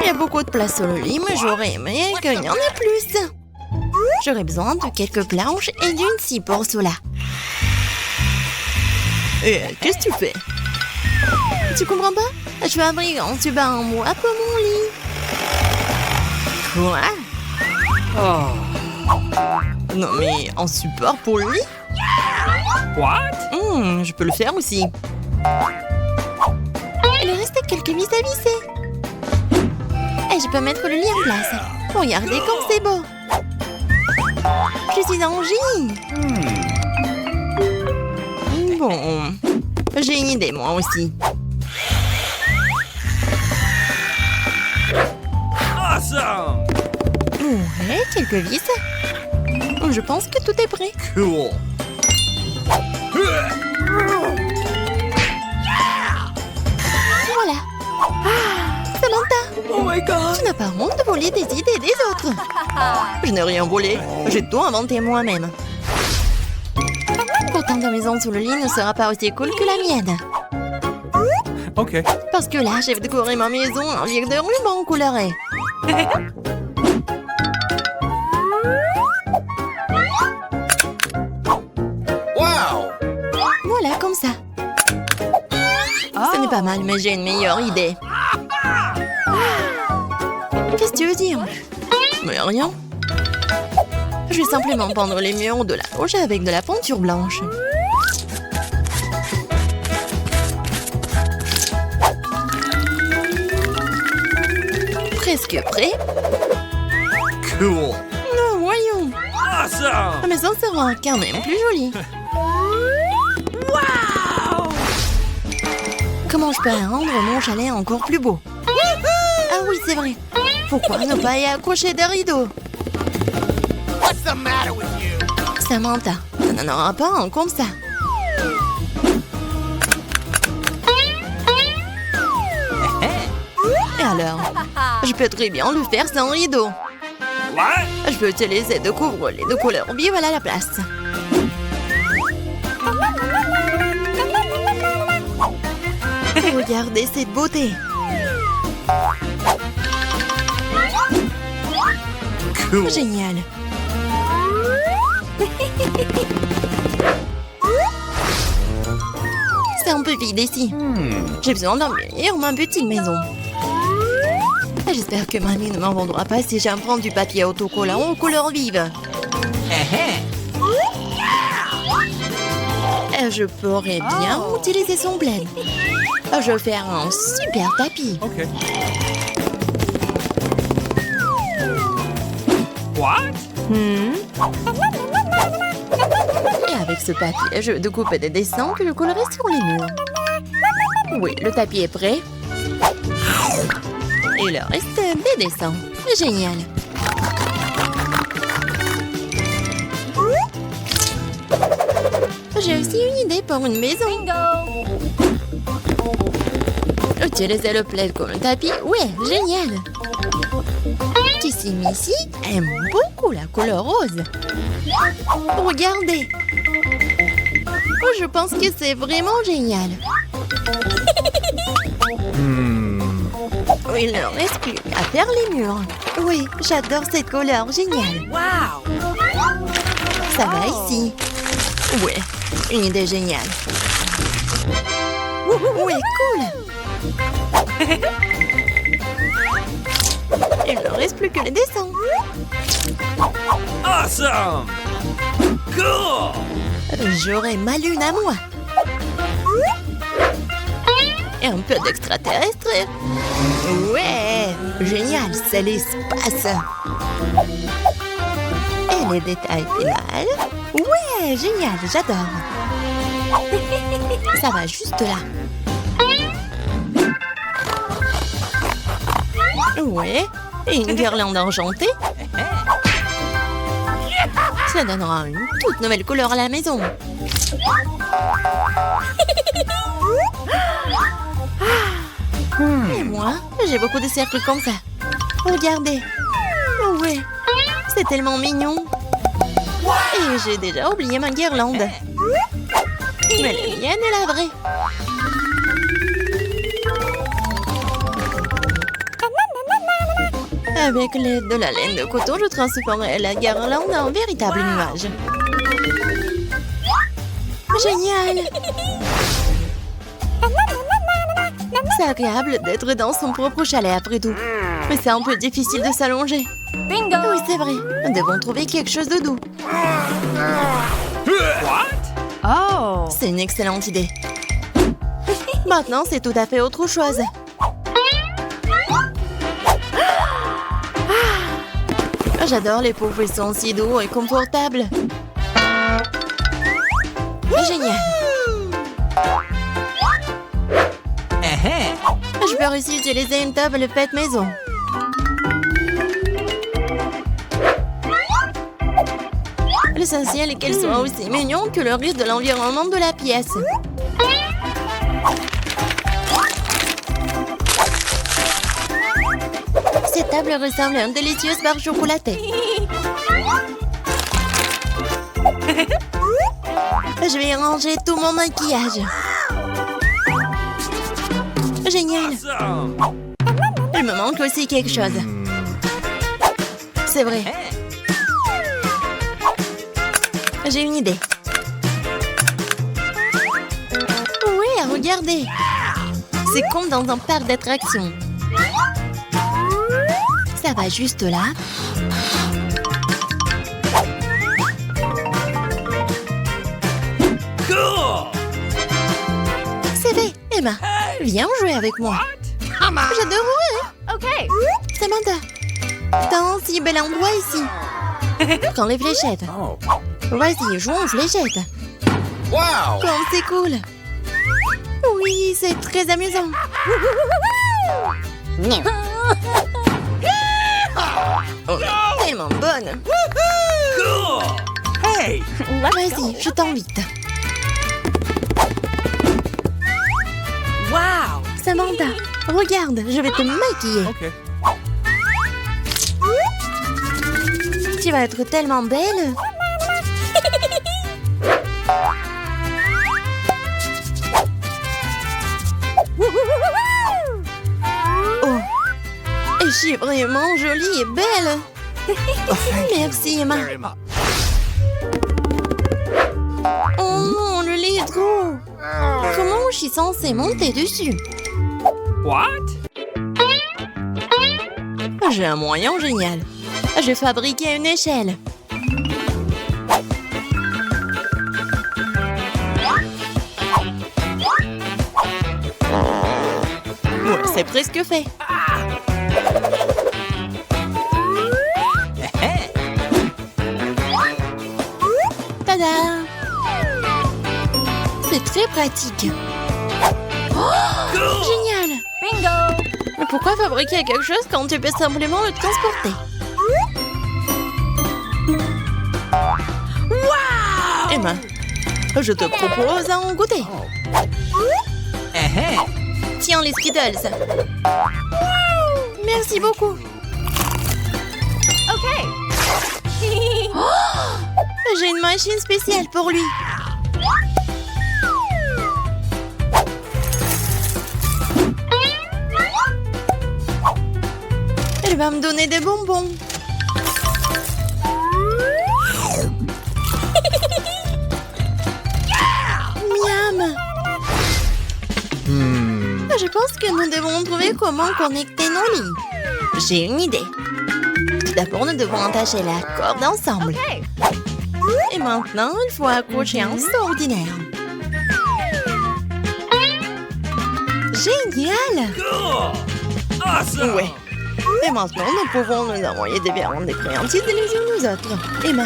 y a beaucoup de place sur le lit, mais j'aurais aimé qu'il y en ait plus. J'aurais besoin de quelques planches et d'une scie pour cela. Et qu'est-ce que tu fais? Tu comprends pas? Je fabrique un tube en bois pour mon lit. Quoi? Oh. Non mais un support pour le lit? What? Je peux le faire aussi. Il reste quelques vis à visser. Et je peux mettre le lit en place. Regardez comme c'est beau. Je suis en J. Bon, j'ai une idée moi aussi. Awesome! Ouais, quelques vis. Je pense que tout est prêt. Cool. Voilà. Samantha, Oh my god! tu n'as pas honte de voler des idées des autres. Je n'ai rien volé. J'ai tout inventé moi-même. Pourtant, ta maison sous le lit ne sera pas aussi cool que la mienne. Okay. Parce que là, j'ai décoré ma maison avec de rubans colorés. Wow! Voilà, comme ça. Ce n'est pas mal, mais j'ai une meilleure idée. Qu'est-ce que tu veux dire? Mais rien. Je vais simplement peindre les murs de la gauche avec de la peinture blanche. Presque prêt. Cool. Non, voyons. Awesome! La maison sera quand même plus jolie. Wow! Comment je peux rendre mon chalet encore plus beau? Ah oui, c'est vrai. Pourquoi ne pas y accrocher des rideaux? What's the matter with you? Samantha, on n'en aura pas un comme ça. Et alors? Je peux très bien le faire sans rideau. What? Je peux utiliser de couvre-lits de couleur vive à la place. Regardez cette beauté. Cool. Génial. C'est un peu vide ici. J'ai besoin d'embellir ma petite maison. J'espère que mamie ne m'en vendra pas si j'emprunte du papier autocollant aux couleurs vives. Et je pourrais bien utiliser son bled. Je vais faire un super tapis. Okay. What? Et avec ce papier, je vais découper des dessins que je collerai sur les murs. Oui, le tapis est prêt. Et le reste des dessins. Génial. J'ai aussi une idée pour une maison. Utiliser le plaid comme un tapis. Ouais, génial. Ici, Missy aime beaucoup la couleur rose. Regardez. Oh, je pense que c'est vraiment génial. Il ne reste plus à faire les murs. Oui, j'adore cette couleur, génial. Wow! Ça va ici. Ouais, une idée géniale. Ouais, cool. Il ne reste plus que les dessins. Awesome! Cool! J'aurai ma lune à moi. Et un peu d'extraterrestre. Ouais, génial, c'est l'espace. Et les détails finaux. Ouais, génial, j'adore. Ça va juste là. Ouais, et une guirlande argentée. Ça donnera une toute nouvelle couleur à la maison. Et moi, j'ai beaucoup de cercles comme ça. Regardez. Ouais, c'est tellement mignon. Et j'ai déjà oublié ma guirlande. Mais la mienne est la vraie. Avec l'aide de la laine de coton, je transformerai la guirlande en véritable nuage. Génial! C'est agréable d'être dans son propre chalet après tout. Mais c'est un peu difficile de s'allonger. Bingo! Oui, c'est vrai. Nous devons trouver quelque chose de doux. What? Oh! C'est une excellente idée. Maintenant, c'est tout à fait autre chose. J'adore les poufs, ils sont si doux et confortables. Génial. Je peux aussi utiliser une table faite maison. L'essentiel est qu'elle soit aussi mignonne que le reste de l'environnement de la pièce. Cette table ressemble à une délicieuse barre chocolatée. Je vais y ranger tout mon maquillage. Génial. Awesome. Il me manque aussi quelque chose. C'est vrai. J'ai une idée. Oui, regardez. C'est comme dans un parc d'attractions. Ça va juste là. Cool. C'est fait. Emma, viens jouer avec moi. J'adorerais. OK. Samantha, t'as un si bel endroit ici. Prends les fléchettes. Oh. Vas-y, jouons aux fléchettes. Wow. Comme c'est cool. Oui, c'est très amusant. Oh, tellement bonne. Cool. Hey. Vas-y, je t'invite. Wow! Samantha, regarde, je vais te maquiller. Okay. Tu vas être tellement belle. Oh, et je suis vraiment jolie et belle. Merci, Emma. Very much. Oh non, le lit est trop. Comment je suis censée monter dessus? What? J'ai un moyen génial. Je vais fabriquer une échelle. Ouais, c'est presque fait. Tada! C'est très pratique. Cool. Génial! Bingo! Mais pourquoi fabriquer quelque chose quand tu peux simplement le transporter? Wow! Emma, je te propose un goûter. Tiens les Skittles. Merci beaucoup. OK. J'ai une machine spéciale pour lui. Elle va me donner des bonbons. Miam. Je pense que nous devons trouver comment connecter nos lits. J'ai une idée. Tout d'abord, nous devons attacher la corde ensemble. OK. Et maintenant, il faut accrocher un seau ordinaire. Génial! Cool. Awesome. Ouais. Et maintenant, nous pouvons nous envoyer des verres des créantises les unes aux autres. Emma,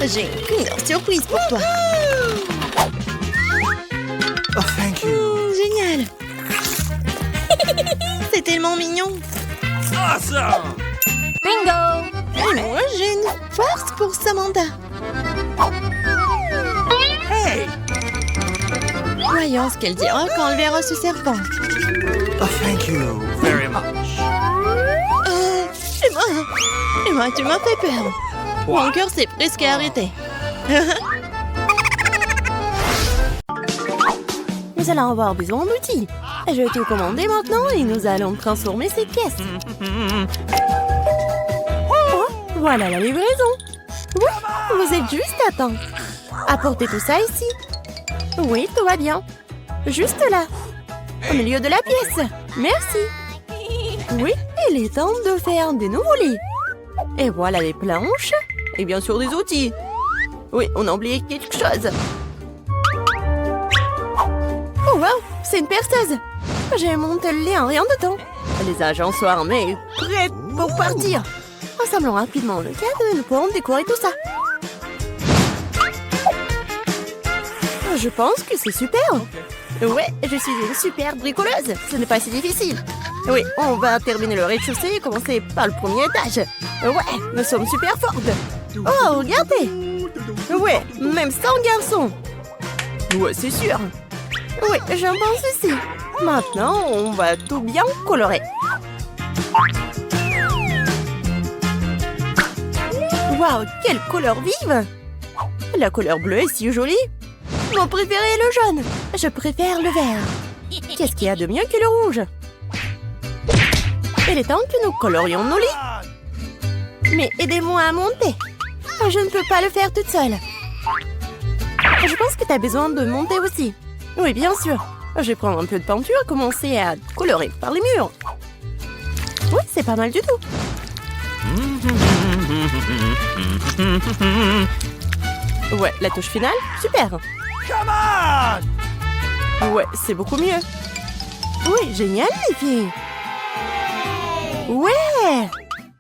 j'ai une Kinder surprise pour toi. Oh, thank you. Génial! C'est tellement mignon. Awesome. Bingo! Et moi, j'ai une farce pour Samantha. Hey. Voyons ce qu'elle dira quand elle verra ce serpent. Oh, thank you very much. Emma, tu m'as fait peur. Mon cœur s'est presque arrêté. Nous allons avoir besoin d'outils. Je vais tout commander maintenant et nous allons transformer cette caisse. Voilà la livraison. Oui, vous êtes juste à temps. Apportez tout ça ici. Oui, tout va bien. Juste là, au milieu de la pièce. Merci. Oui, il est temps de faire des nouveaux lits. Et voilà les planches. Et bien sûr des outils. Oui, on a oublié quelque chose. Oh wow, c'est une perceuse. J'ai monté le lit en rien de temps. Les agents sont armés, prêts pour partir. Rassemblons rapidement le cadre et nous pourrons décorer tout ça. Je pense que c'est super. Ouais, je suis une super bricoleuse. Ce n'est pas si difficile. Oui, on va terminer le rez-de-chaussée et commencer par le premier étage. Ouais, nous sommes super fortes. Oh, regardez. Ouais, même sans garçon. Ouais, c'est sûr. Oui, j'en pense aussi. Maintenant, on va tout bien colorer. Waouh, quelle couleur vive! La couleur bleue est si jolie. Mon préféré est le jaune. Je préfère le vert. Qu'est-ce qu'il y a de mieux que le rouge? Il est temps que nous colorions nos lits. Mais aidez-moi à monter. Je ne peux pas le faire toute seule. Je pense que tu as besoin de monter aussi. Oui, bien sûr. Je vais prendre un peu de peinture et commencer à colorer par les murs. Oui, c'est pas mal du tout. Ouais, la touche finale, super. Come on! Ouais, c'est beaucoup mieux. Oui, génial les filles. Ouais,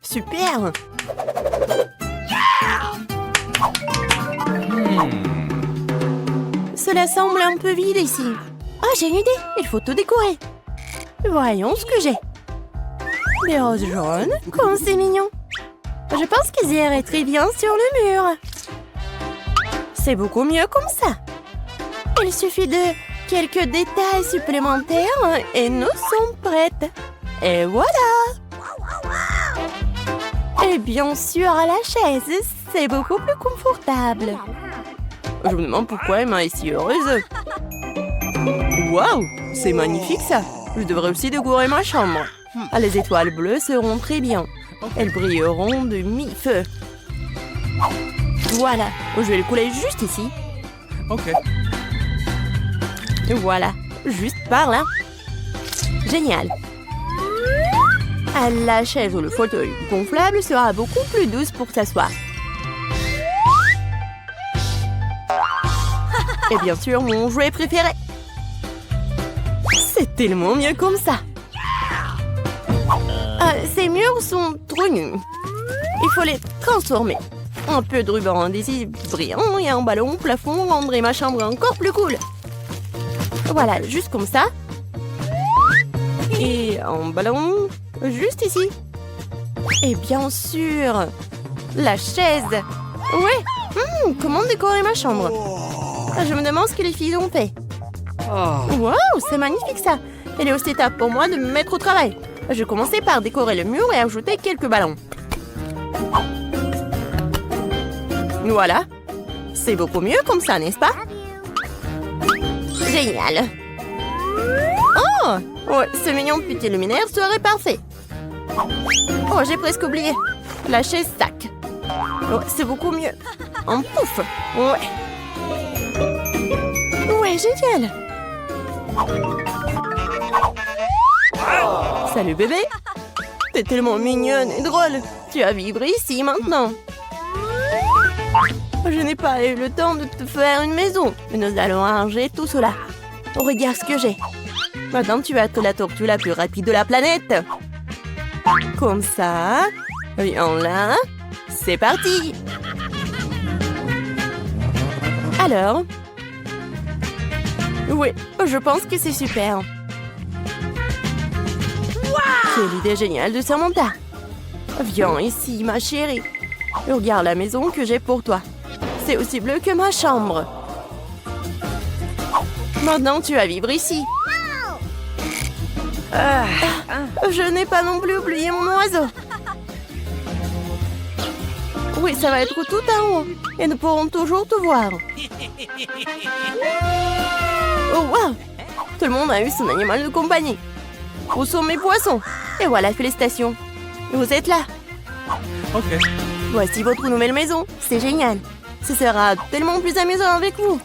super. Cela semble un peu vide ici. Ah, j'ai une idée, il faut tout décorer. Voyons ce que j'ai. Des roses jaunes, comme c'est mignon. Je pense qu'ils iraient très bien sur le mur. C'est beaucoup mieux comme ça. Il suffit de quelques détails supplémentaires et nous sommes prêtes. Et voilà. Et bien sûr, à la chaise, c'est beaucoup plus confortable. Je me demande pourquoi Emma est si heureuse. Waouh, c'est magnifique ça. Je devrais aussi décorer ma chambre. Ah, les étoiles bleues seront très bien. Elles brilleront de mi-feu. Voilà, je vais le couler juste ici. Ok. Et voilà, juste par là. Génial. Ah, la chaise ou le fauteuil gonflable sera beaucoup plus douce pour s'asseoir. Et bien sûr, mon jouet préféré. C'est tellement mieux comme ça. Ces murs sont trop nus. Il faut les transformer. Un peu de ruban adhésif brillant et un ballon au plafond rendrait ma chambre encore plus cool. Voilà, juste comme ça. Et un ballon juste ici. Et bien sûr, la chaise. Ouais, comment décorer ma chambre? Je me demande ce que les filles ont fait. Wow, c'est magnifique ça. Il est aussi étape pour moi de me mettre au travail. Je vais commencer par décorer le mur et ajouter quelques ballons. Voilà. C'est beaucoup mieux comme ça, n'est-ce pas? Génial. Oh, ouais, ce mignon petit luminaire serait parfait. Oh, j'ai presque oublié. La chaise sac. Oh, c'est beaucoup mieux. En pouf. Ouais. Ouais, génial. Salut bébé. T'es tellement mignonne et drôle. Tu as vibré ici maintenant. Je n'ai pas eu le temps de te faire une maison. Mais nous allons arranger tout cela. Regarde ce que j'ai. Maintenant, tu vas être la tortue la plus rapide de la planète. Comme ça. Viens là. C'est parti. Alors? Oui, je pense que c'est super. Quelle idée géniale de Samantha. Viens ici, ma chérie. Regarde la maison que j'ai pour toi. C'est aussi bleu que ma chambre. Maintenant, tu vas vivre ici. Je n'ai pas non plus oublié mon oiseau. Oui, ça va être tout en haut. Et nous pourrons toujours te voir. Oh, wow! Tout le monde a eu son animal de compagnie. Où sont mes poissons? Et voilà, félicitations. Vous êtes là. Ok. Voici votre nouvelle maison. C'est génial. Ce sera tellement plus amusant avec vous.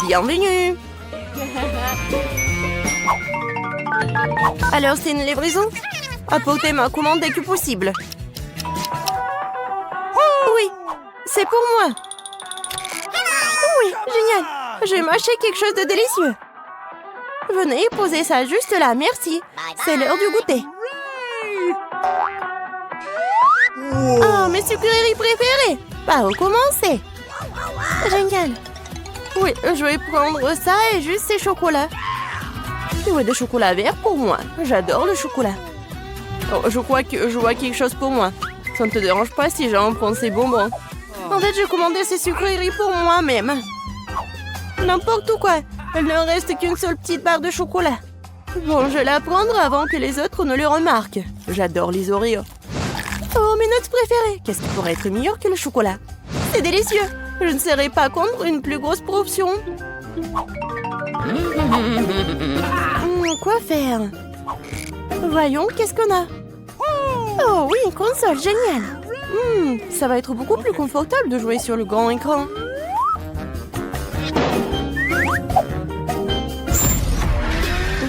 Bienvenue. Alors, c'est une livraison? Apportez ma commande dès que possible. Oui, c'est pour moi. Oui, génial. Je vais m'acheter quelque chose de délicieux. Venez, posez ça juste là, merci. C'est l'heure du goûter. Ah, mes sucreries préférées. Par où commencer? Génial. Oui, je vais prendre ça et juste ces chocolats. Oui, de chocolat vert pour moi. J'adore le chocolat. Oh, je crois que je vois quelque chose pour moi. Ça ne te dérange pas si j'en prends ces bonbons? En fait, j'ai commandé ces sucreries pour moi-même. N'importe quoi. Il ne reste qu'une seule petite barre de chocolat. Bon, je vais la prendre avant que les autres ne le remarquent. J'adore les Oreos. Oh, mes notes préférées. Qu'est-ce qui pourrait être meilleur que le chocolat? C'est délicieux. Je ne serais pas contre une plus grosse portion. Quoi faire? Voyons, qu'est-ce qu'on a? Oh oui, une console, génial. Ça va être beaucoup plus confortable de jouer sur le grand écran.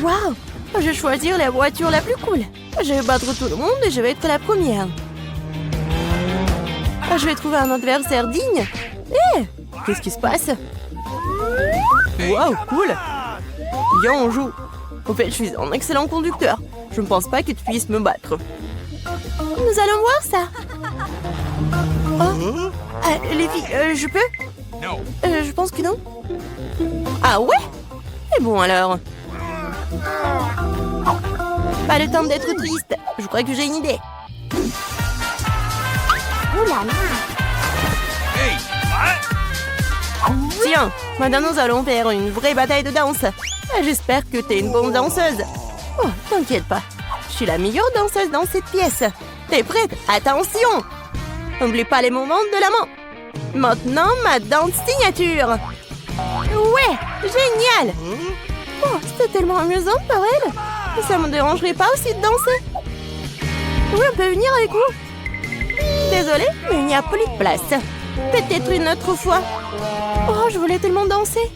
Waouh! Je vais choisir la voiture la plus cool. Je vais battre tout le monde et je vais être la première. Je vais trouver un adversaire digne. Hé! Qu'est-ce qui se passe? Waouh, cool! Viens, on joue. En fait, je suis un excellent conducteur. Je ne pense pas que tu puisses me battre. Nous allons voir ça. Oh, les filles, je peux? Je pense que non. Ah ouais? Et bon alors. Pas le temps d'être triste. Je crois que j'ai une idée. Oh là là. Tiens, maintenant nous allons faire une vraie bataille de danse. J'espère que t'es une bonne danseuse. Oh, t'inquiète pas. Je suis la meilleure danseuse dans cette pièce. T'es prête? Attention! N'oublie pas les mouvements de la main. Maintenant, ma danse signature. Ouais, génial! Oh, c'était tellement amusant pour elle. Ça me dérangerait pas aussi de danser. Oui, on peut venir avec vous. Désolée, mais il n'y a plus de place. Peut-être une autre fois. Oh, je voulais tellement danser.